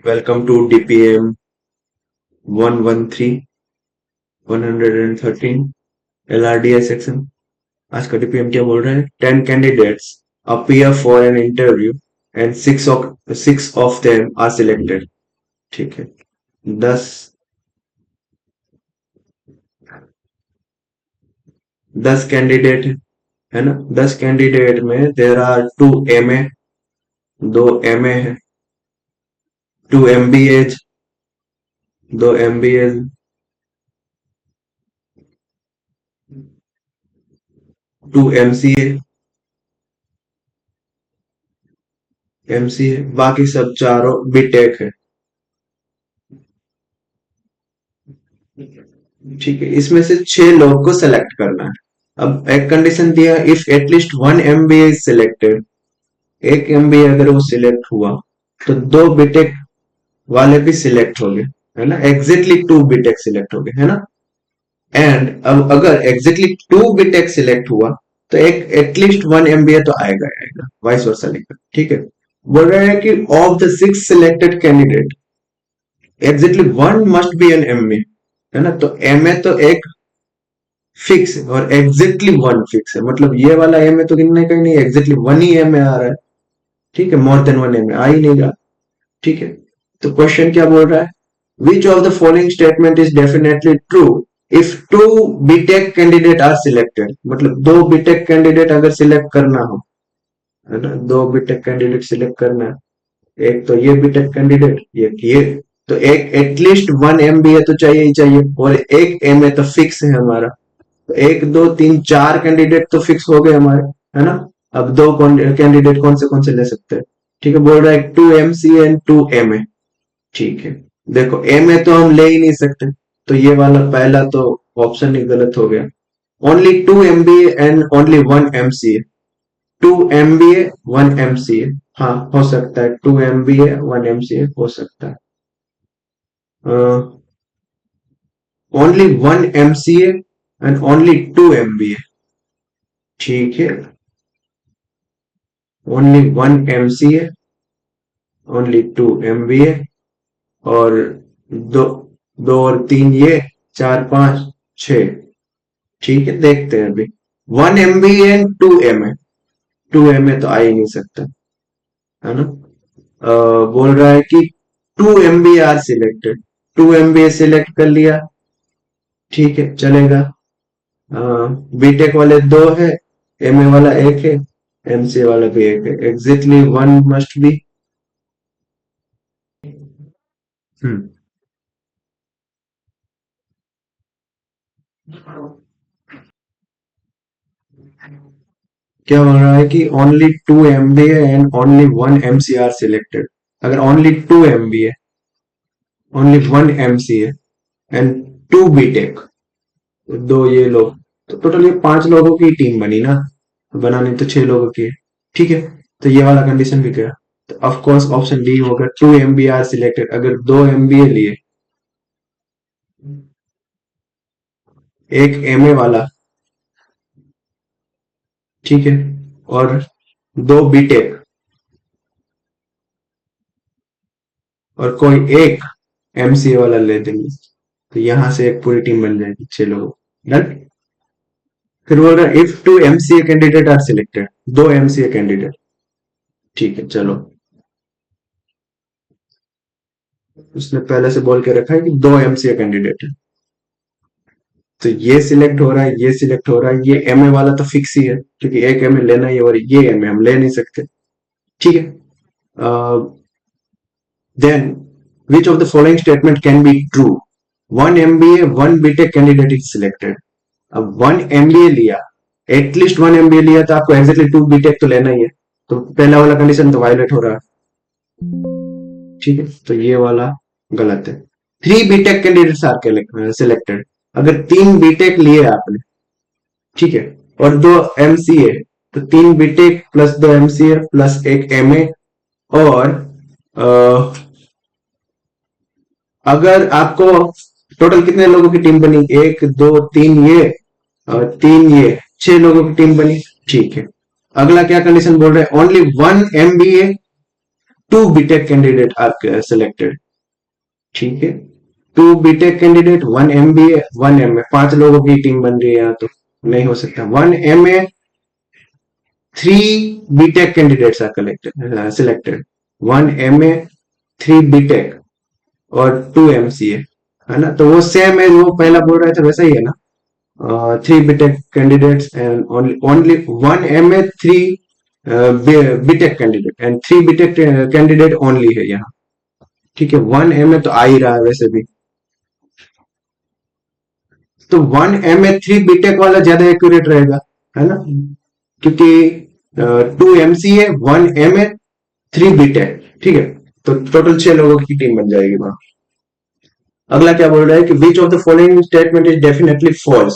Welcome to DPM 113 113 LRDI section. आज का DPM क्या बोल रहा है? 10 candidates appear for an interview and six of them are selected। ठीक है। 10 10 कैंडिडेट है ना। 10 कैंडिडेट में देर आर 2 MA, 2 MA है, 2 MBA, 2 MBA, 2 MCA, MCA, बाकी सब चारों बीटेक है। ठीक है, इसमें से 6 लोग को सेलेक्ट करना है। अब एक कंडीशन दिया, if at least 1 MBA is selected, 1 MBA अगर वो सिलेक्ट हुआ तो 2 बीटेक वाले भी सिलेक्ट हो गए, है ना। एग्जैक्टली 2 बीटेक सिलेक्ट हो गए, है ना। एंड अब अगर एग्जैक्टली 2 बीटेक सिलेक्ट हुआ तो एक एटलीस्ट 1 MBA तो आएगा आएगा, वाइस वर्सा लिखा। ठीक है, बोल रहा है कि of the 6 selected candidate exactly one must be an MA, है ना। तो MA तो एक फिक्स है और एग्जैक्टली वन फिक्स है, मतलब ये वाला MA तो कहीं ना कहीं एग्जैक्टली वन ही MA आ रहा है। ठीक है, मोर देन 1 MA आ ही नहीं रहा। ठीक है, तो क्वेश्चन क्या बोल रहा है? Which of the following statement is definitely true if 2 BTech candidate are selected, मतलब 2 बीटेक कैंडिडेट अगर सिलेक्ट करना हो, है ना, 2 बीटेक कैंडिडेट सिलेक्ट करना है। एक तो ये बीटेक कैंडिडेट, ये तो एक एटलीस्ट 1 MBA तो चाहिए ही चाहिए और एक MA तो फिक्स है हमारा। तो 1 2 3 4 कैंडिडेट तो फिक्स हो गए हमारे, है ना। अब 2 कैंडिडेट कौन से ले सकते हैं? ठीक है, बोल रहा है 2 MCA एंड 2 MA। ठीक है, देखो MA तो हम ले ही नहीं सकते, तो ये वाला पहला तो ऑप्शन ही गलत हो गया। Only 2 MBA and only 1 MCA, 2 MBA 1 MCA, हाँ हो सकता है 2 MBA 1 MCA हो सकता है। Only 1 MCA and only 2 MBA। ठीक है, ओनली 1 MCA, ओनली 2 MBA, और दो, 2 और 3 ये, 4 5 6। ठीक है, देखते हैं अभी। 1 MBA एंड 2 MA, 2 MA तो आ ही नहीं सकता, है ना। बोल रहा है कि 2 MBA are selected, 2 MBA select कर लिया। ठीक है, चलेगा। बीटेक वाले 2 है, MA वाला 1 है, MCA वाला भी 1 है, एग्जैक्टली वन मस्ट बी। हम्म क्या बोल रहा है कि only 2 MBA and only 1 MCA are selected. अगर only 2 MBA, only 1 MCA and 2 BTech, दो ये लोग, तो टोटल ये 5 लोगों की टीम बनी ना, बनानी तो 6 लोगों की है। ठीक है, तो ये वाला कंडीशन भी गया। तो ऑफ कोर्स ऑप्शन डी होगा, 2 MBA आर सिलेक्टेड। अगर 2 MBA लिए, एक MA वाला, ठीक है, और 2 बीटेक, और कोई एक MCA वाला ले देंगे, तो यहां से एक पूरी टीम बन जाएगी 6 लोगों। डन। फिर बोल रहा है if 2 MCA candidate are selected, 2 MCA candidate. ठीक है, चलो, उसने पहले से बोल के रखा है कि 2 MCA कैंडिडेट है, तो ये सिलेक्ट हो रहा है, ये सिलेक्ट हो रहा है, ये MA वाला तो फिक्स ही है क्योंकि एक MA लेना ही है और ये MA हम ले नहीं सकते। ठीक है, then which of the following statement can be true? 1 MBA 1 BTech candidate is selected. अब 1 MBA लिया, एटलीस्ट 1 MBA लिया, तो आपको एग्जैक्टली 2 बीटेक तो लेना ही है, तो पहला वाला कंडीशन तो वायलेट हो रहा है। ठीक है, तो ये वाला गलत है। 3 बीटेक कैंडिडेट्स आर सिलेक्टेड। अगर 3 बीटेक लिए आपने, ठीक है, और 2 MCA, तो 3 बीटेक प्लस 2 MCA प्लस एक MA, और अगर आपको टोटल कितने लोगों की टीम बनी? 1 2 3 ये और 3 ये, 6 लोगों की टीम बनी। ठीक है, अगला क्या कंडीशन बोल रहे हैं? Only 1 MBA 2 BTech candidate are selected, ठीक है। 2 बीटेक कैंडिडेट, 1 एमबीए, 1 एमए, 5 लोगों की टीम बन रही है यहाँ, तो नहीं हो सकता। 1 MA, 3 BTech candidates are collected selected, 1 MA, 3 BTech और 2 एमसीए, है ना। तो वो सेम है, वो पहला बोल रहे थे वैसा ही है ना। 3 BTech candidates and only 1 MA, 3 BTech candidate and 3 BTech candidate only है यहाँ, ठीक है। 1 एमए तो आ ही रहा है वैसे भी, तो 1 एमए 3 बीटेक वाला ज्यादा एक्यूरेट रहेगा, है ना, क्योंकि 2 एमसीए, 1 एमए, 3 बीटेक, ठीक है। तो टोटल 6 लोगों की टीम बन जाएगी वहां। अगला क्या बोल रहा है कि which of the following statement is definitely false,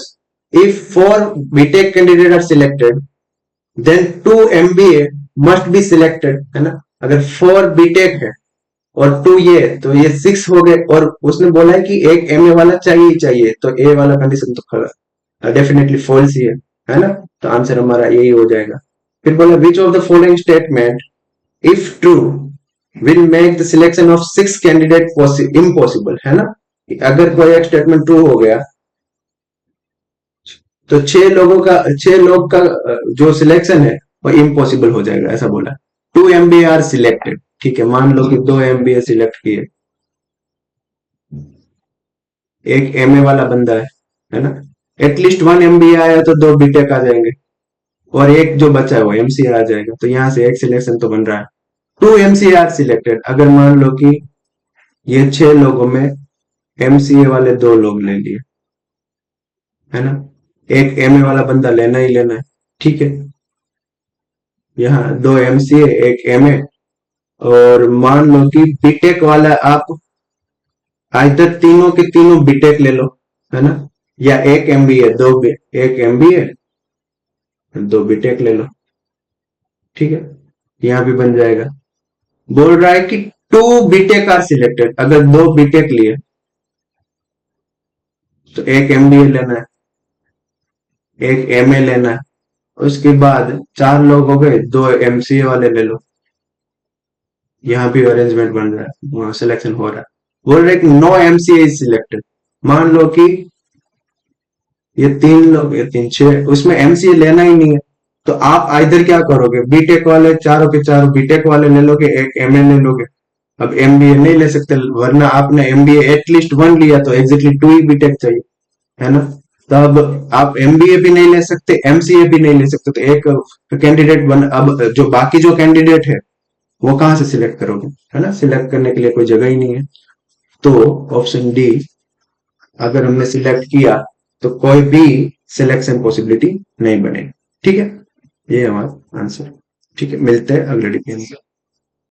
if 4 BTech candidate are selected then 2 MBA must be selected, है ना। अगर 4 बीटेक है और 2 ये, तो ये 6 हो गए, और उसने बोला है कि एक एमए वाला चाहिए ही चाहिए, तो ए वाला कंडीशन तो खड़ा डेफिनेटली फॉल्स ही है ना। तो आंसर हमारा यही हो जाएगा। फिर बोला विच of the following statement if true will make the selection of 6 candidate impossible, है ना। अगर कोई एक स्टेटमेंट ट्रू हो गया तो 6 लोग का जो सिलेक्शन है वो इम्पॉसिबल हो जाएगा, ऐसा बोला। 2 एमबीए आर सिलेक्टेड, ठीक है, मान लो कि 2 एमबीए सिलेक्ट किए, एक एमए वाला बंदा है ना। एटलीस्ट 1 एमबीए आया तो 2 बीटेक आ जाएंगे, और एक जो बचा है वो एमसीए आ जाएगा, तो यहां से एक सिलेक्शन तो बन रहा है। 2 एमसीए आर सिलेक्टेड, अगर मान लो कि ये 6 लोगों में एमसीए वाले 2 लोग ले लिए, है ना, एक एमए वाला बंदा लेना ही लेना है, ठीक है। यहाँ 2 एमसीए, एक एमए, और मान लो कि बीटेक वाला आप आइदर तीनों के तीनों बीटेक ले लो, है ना, या एक एमबीए, एक एमबीए 2 बीटेक ले लो, ठीक है। यहाँ भी बन जाएगा। बोल रहा है कि 2 बीटेक आर सिलेक्टेड, अगर 2 बीटेक लिए तो एक एमबीए लेना है, एक एमए लेना है, उसके बाद 4 लोग हो गए, 2 एमसीए वाले ले लो। यहाँ भी अरेंजमेंट बन रहा है, वहां सिलेक्शन हो रहा है। बोल रहे कि नो एमसीए इज सिलेक्टेड, मान लो कि ये 3 लोग, ये 3 6, उसमें एमसीए लेना ही नहीं है, तो आप आइधर क्या करोगे, बीटेक वाले चारों के चारों बीटेक वाले ले लोगे, एक एमए ले लोगे। अब एमबीए नहीं ले सकते, वरना आपने एमबीए एटलीस्ट 1 लिया तो एग्जैक्टली 2 ही बीटेक चाहिए, है ना। तो अब आप एमबीए भी नहीं ले सकते, एमसीए भी नहीं ले सकते, तो एक कैंडिडेट बन, अब जो बाकी जो कैंडिडेट है वो कहां से सिलेक्ट करोगे, है ना। सिलेक्ट करने के लिए कोई जगह ही नहीं है, तो ऑप्शन डी अगर हमने सिलेक्ट किया तो कोई भी सिलेक्शन पॉसिबिलिटी नहीं बनेगी, ठीक है। ये हमारा आंसर, ठीक है। मिलते हैं अगले डिपेंड